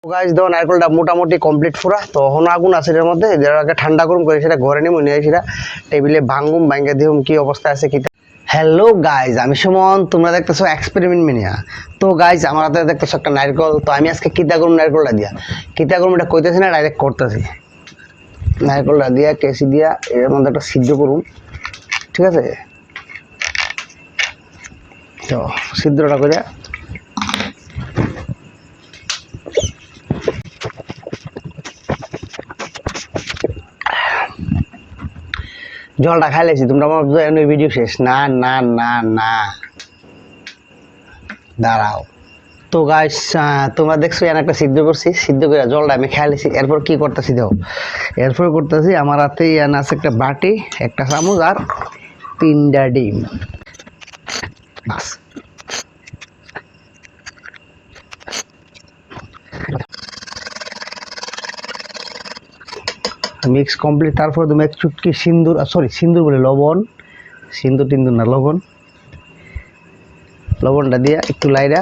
Guys দেখো নারকেলটা মোটামুটি কমপ্লিট পুরা তো হন আগুন আছে এর মধ্যে যেটাকে ঠান্ডা গরম করে সেটা ঘরে নিয়ে নিয়ে সেটা টেবিলে ভাঙুম ভাঙ্গা দিহুম কি অবস্থা আছে কি। হ্যালো গাইজ, আমি সুমন, তোমরা দেখতেছো এক্সপেরিমেন্ট মিনিয়া। তো গাইজ আমার হাতে দেখতেছো একটা নারকেল, তো আমি আজকে কিতা করুম নারকেলটা দিয়া, কিতা করুম এটা কইতেছি না, ডাইরেক্ট করতেছি। নারকেলটা দিয়া কেসি দিয়া এর মধ্যে একটা সিদ্ধ করুম, ঠিক আছে? তো সিদ্ধটা করে জলটা খাই লাইছি। তোমরা আমার ভিডিও শেষ না না না না দাঁড়াও। তো গাইস তোমরা দেখছো এখানে একটা সিদ্ধ করছি, সিদ্ধ করে জলটা আমি খাই লাইছি। এরপর কি করতেছি দেখো, এরপর করতেছি আমার হাতে এখানে আছে একটা বাটি, একটা চামচ আর 3টা ডিম। বাস মিক্স কমপ্লিট। তারপর তুমি এক চুটকি সিন্দুর, সরি সিন্দুর বলে লবণ, সিন্দুর টিন্দুর না, লবণ, লবণটা দিয়ে একটু লাইরা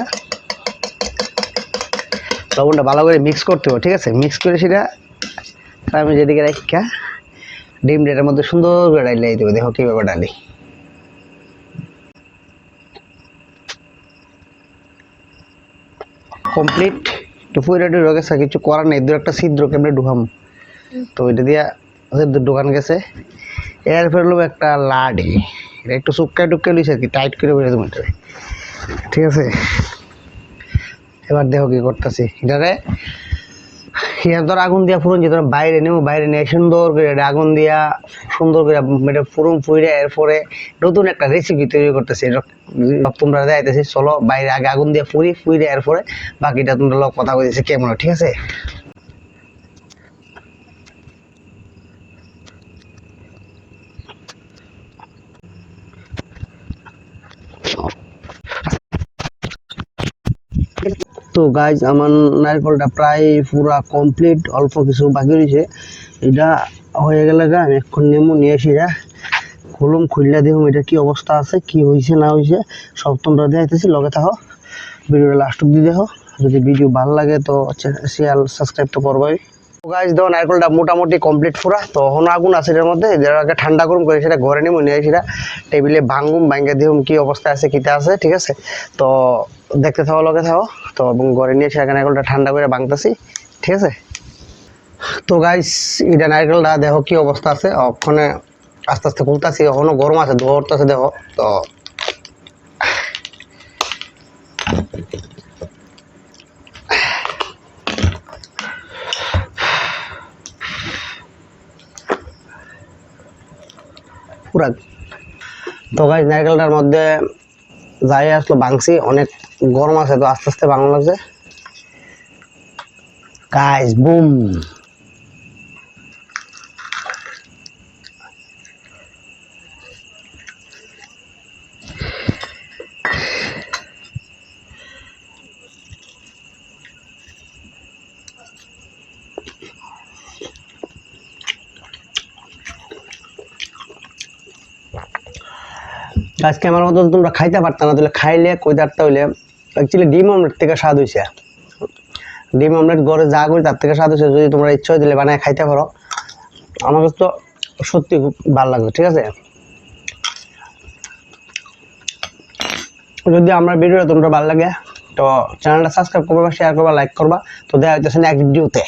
লবণটা ভালো করে মিক্স করতে হবে, ঠিক আছে? মিক্স করে সেটা আমি যেদিকে রাখা ডিম এটার মধ্যে সুন্দর করে ডাইলে দেবো। দেখো কীভাবে ডালি। কমপ্লিট। একটু পুরোটা ঢুকে গেছে, কিছু করার নেই, দু একটা ছিদ্র কেমনে ঢুকাম, তো এটা দিয়া দোকান গেছে। এরপর লোক একটা লাডি, এটা একটু চুক্কায় টুক্কায় লইছে আর কি, টাইট করে বলে তোমার, ঠিক আছে? এবার দেখো কি করতেছি, এটারে ধর আগুন দিয়া ফুরন যে বাইরে নেবো, বাইরে নিয়ে সুন্দর করে আগুন দিয়া সুন্দর করে এটা ফুরুন ফুইরে এরপরে নতুন একটা রেসিপি তৈরি করতেছি। তোমরা যাইতেছি, চলো বাইরে আগে আগুন দিয়া ফুইরে এরপরে বাকিটা তোমরা লোক কথা বলতেছি কেমন, ঠিক আছে? তো গাইজ আমার নারকেলটা প্রায় পুরা কমপ্লিট, অল্প কিছু বাকি রয়েছে। এটা হয়ে গেলে আমি এখন নেমু নিয়ে এসে খুলুম, খুললা দেখুম এটা কি অবস্থা আছে, কি হয়েছে না হয়েছে সব তোমরা দেখাইতেছি। লগে থাকো, ভিডিওটা লাস্ট অব্দি দেখো। যদি ভিডিও ভালো লাগে তো শেয়ার সাবস্ক্রাইব তো করবোই। গাইজ দেখো নারকেলটা মোটামুটি কমপ্লিট পুরা তো হন আগুন আছে এর মধ্যে যেটাকে ঠান্ডা গরম করে সেটা ঘরে নিয়ে নিয়ে সেটা টেবিলে ভাঙুম ভাঙ্গা দিহুম কি অবস্থা আছে কিতা আছে, ঠিক আছে? তো দেখতে থাকো, লগে থাকো। তো এবং ঘরে নিয়ে এসে নারকেলটা ঠান্ডা করে ভাঙতেছি, ঠিক আছে? তো গাইস এটা নারকেলটা দেখো কি অবস্থা আছে, ওখানে আস্তে আস্তে খুলতেছি, এখনো গরম আছে, ধরতেছে দেখো। তো পুরা তো গাইস নারকেলটার মধ্যে যাই আসলো ভাঙছি, অনেক গরম আছে তো আস্তে আস্তে ভাঙা লাগছে। গাইস বুম, আজকে আমার মতো তোমরা খাইতে পারতা না, তাহলে খাইলে কইতারটা হইলে অ্যাকচুয়ালি ডিম অমলেট থেকে স্বাদ হয়েছে। ডিম অমলেট ঘরে যা করি তার থেকে স্বাদ হয়েছে, যদি তোমরা ইচ্ছা দিলে বানায় খাইতে পারো। আমার কাছে তো সত্যি খুব ভালো লাগবে, ঠিক আছে? যদি আমার ভিডিওটা তোমরা ভালো লাগে তো চ্যানেলটা সাবস্ক্রাইব করবা, শেয়ার করবা, লাইক করবা। তো দেখা হইতেছে নেক্সট ভিডিওতে।